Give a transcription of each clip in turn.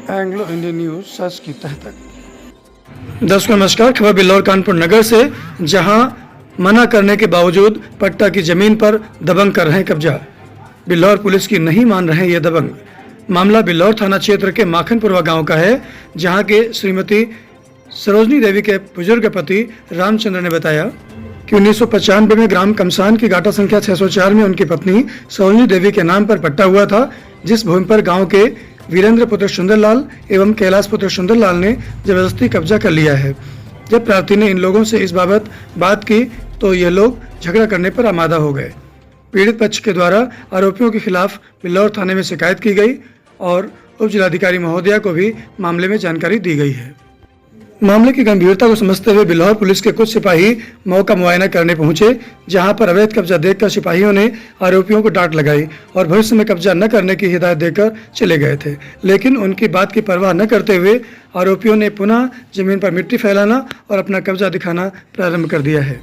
Anglo Indian news सच की तह तक। दर्शकों नमस्कार। खबर बिल्लौर कानपुर नगर से, जहां मना करने के बावजूद पट्टा की जमीन पर दबंग कर रहे हैं कब्जा। बिल्लौर पुलिस की नहीं मान रहे हैं ये दबंग। मामला बिल्लौर थाना क्षेत्र के माखनपुरवा गांव का है, जहां के श्रीमती सरोजनी देवी के बुजुर्ग पति रामचंद्र ने बताया कि 1995 में ग्राम कमसान की गाटा संख्या 604 में उनकी पत्नी सरोजनी देवी के नाम पर पट्टा हुआ था, जिस भूमि पर गांव के वीरेंद्र पुत्र सुंदरलाल एवं कैलाश पुत्र सुंदरलाल ने जबरदस्ती कब्जा कर लिया है। जब प्रार्थी ने इन लोगों से इस बाबत बात की तो ये लोग झगड़ा करने पर आमादा हो गए। पीड़ित पक्ष के द्वारा आरोपियों के खिलाफ बिल्लौर थाने में शिकायत की गई और उप जिलाधिकारी महोदया को भी मामले में जानकारी दी गई है। मामले की गंभीरता को समझते हुए बिल्लौर पुलिस के कुछ सिपाही मौका मुआयना करने पहुंचे, जहां पर अवैध कब्जा देखकर सिपाहियों ने आरोपियों को डांट लगाई और भविष्य में कब्जा न करने की हिदायत देकर चले गए थे। लेकिन उनकी बात की परवाह न करते हुए आरोपियों ने पुनः जमीन पर मिट्टी फैलाना और अपना कब्जा दिखाना प्रारंभ कर दिया है।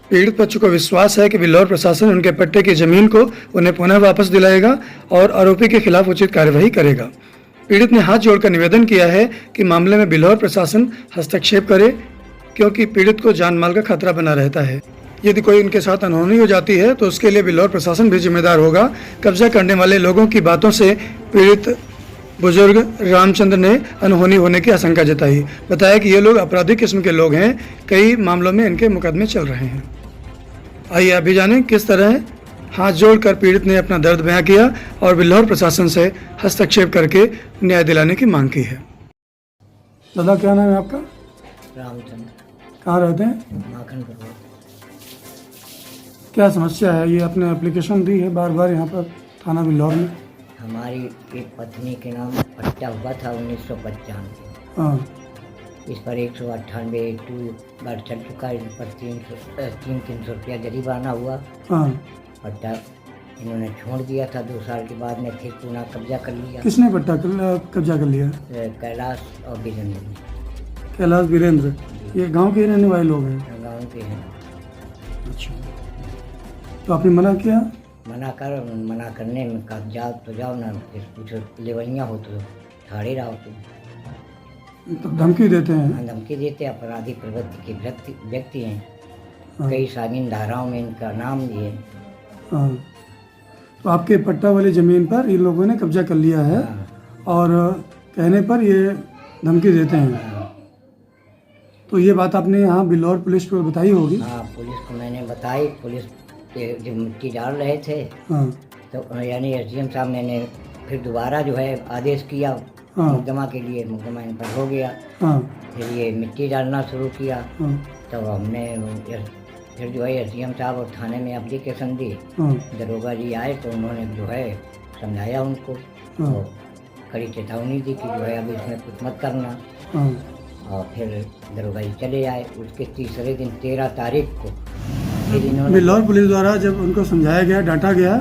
पीड़ित पक्ष को विश्वास है कि बिल्लौर प्रशासन उनके पट्टे की जमीन को उन्हें पुनः वापस दिलाएगा और आरोपी के खिलाफ उचित कार्यवाही करेगा। पीड़ित ने हाथ जोड़कर निवेदन किया है कि मामले में बिल्लौर प्रशासन हस्तक्षेप करे, क्योंकि पीड़ित को जान माल का खतरा बना रहता है। यदि कोई उनके साथ अनहोनी हो जाती है तो उसके लिए बिल्लौर प्रशासन भी जिम्मेदार होगा। कब्जा करने वाले लोगों की बातों से पीड़ित बुजुर्ग रामचंद्र ने अनहोनी होने की आशंका जताई। बताया कि ये लोग आपराधिक किस्म के लोग हैं, कई मामलों में इनके मुकदमे चल रहे हैं। आइए अभी जानें किस तरह हाथ जोड़कर पीड़ित ने अपना दर्द बयां किया और बिल्लौर प्रशासन से हस्तक्षेप करके न्याय दिलाने की मांग की है। दादा क्या नाम है आपका? रामचंद्र। कहाँ रहते हैं? माखनपुर। क्या समस्या है? ये आपने एप्लीकेशन दी है बार बार यहाँ पर थाना बिल्लौर में। हमारी एक पत्नी के नाम पट्टा हुआ था 1995। हाँ। इस पर 198 बार चल चुका है। इस पर 300 रुपया जरिमाना हुआ। हाँ। पट्टा इन्होंने छोड़ दिया था। 2 साल के बाद में फिर पुनः कब्जा कर लिया। किसने पट्टा कब्जा कर लिया? कैलाश और वीरेंद्र ने। कैलाश वीरेंद्र ये गांव के रहने वाले लोग हैं? गाँव के हैं। अच्छा, तो आपने मना किया? मना करने में कहा जाओ तो जाओ ना, फिर कुछ लेवैया हो तो ठाड़े रहो तुम। तो धमकी देते हैं? धमकी देते। अपराधी प्रवृत्ति के व्यक्ति हैं। हाँ। कई सागिन धाराओं में इनका नाम भी है। हाँ। तो आपके पट्टा वाली ज़मीन पर इन लोगों ने कब्जा कर लिया है। हाँ। और कहने पर ये धमकी देते हैं। हाँ। तो ये बात आपने यहाँ बिल्लौर पुलिस को बताई होगी? हाँ, पुलिस को मैंने बताई। पुलिस जो मिट्टी डाल रहे थे, हाँ। तो यानी एसडीएम साहब मैंने फिर दोबारा जो है आदेश किया। हाँ। मुकदमा के लिए। मुकदमा इन पर हो गया। हाँ। फिर ये मिट्टी डालना शुरू किया। हाँ। तो हमने फिर जो है एसडीएम साहब और थाने में एप्लीकेशन दी। हाँ। दरोगा जी आए तो उन्होंने जो है समझाया उनको। हाँ। और कड़ी चेतावनी दी कि जो है अभी इसमें कुछ मत करना। हाँ। और फिर दरोगा जी चले आए। उसके तीसरे दिन 13 तारीख को फिर इन्होंने बिल्लौर पुलिस द्वारा जब उनको समझाया गया, डांटा गया,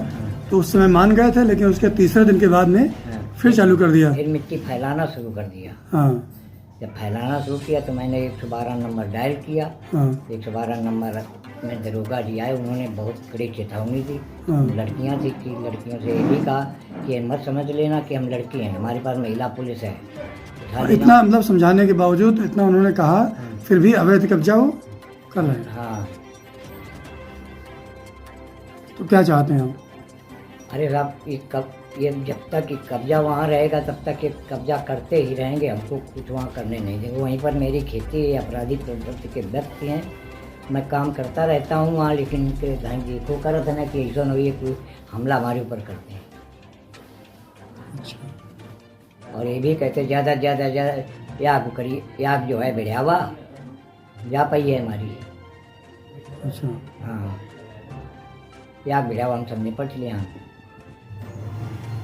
तो उस समय मान गए थे, लेकिन उसके तीसरे दिन के बाद में फिर चालू कर दिया। फिर मिट्टी फैलाना शुरू कर दिया। हाँ। जब फैलाना शुरू किया तो मैंने 112 नंबर डायल किया। हाँ। 112 नंबर में दरोगा जी आए। उन्होंने बहुत कड़ी चेतावनी दी। हाँ। लड़कियां थी कि लड़कियों से ये भी कहा कि ये मत समझ लेना कि हम लड़की हैं, हमारे पास महिला पुलिस है। इतना मतलब समझाने के बावजूद इतना उन्होंने कहा, फिर भी अवैध कब्जा वो कर रहे हैं। हाँ। तो क्या चाहते हैं आप? अरे साहब, ये जब तक ये कब्जा वहाँ रहेगा तब तक ये कब्जा करते ही रहेंगे। हमको कुछ वहाँ करने नहीं देंगे। वहीं पर मेरी खेती है। अपराधिक प्रवृत्ति के व्यक्ति हैं। मैं काम करता रहता हूँ वहाँ, लेकिन इनके ध्यान देखो कर देना कि ऐसा न हो कोई हमला हमारे ऊपर करते हैं। अच्छा। और ये भी कहते ज़्यादा याग करिए, याग जो है बढ़ावा जा पाई है हमारी। अच्छा। हाँ, याग बढ़ावा हम सब निपट लिए।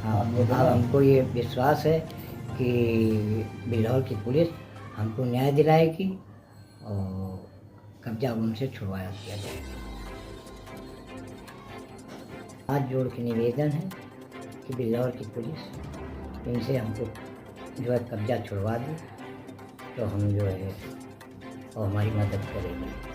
हाँ, अब हमको ये विश्वास है कि बिल्लौर की पुलिस हमको न्याय दिलाएगी और कब्जा उनसे छुड़वाया दिया जाएगा। हाथ जोड़ के निवेदन है कि बिल्लौर की पुलिस इनसे हमको जो है कब्जा छुड़वा दे तो हम जो है और हमारी मदद करेंगे।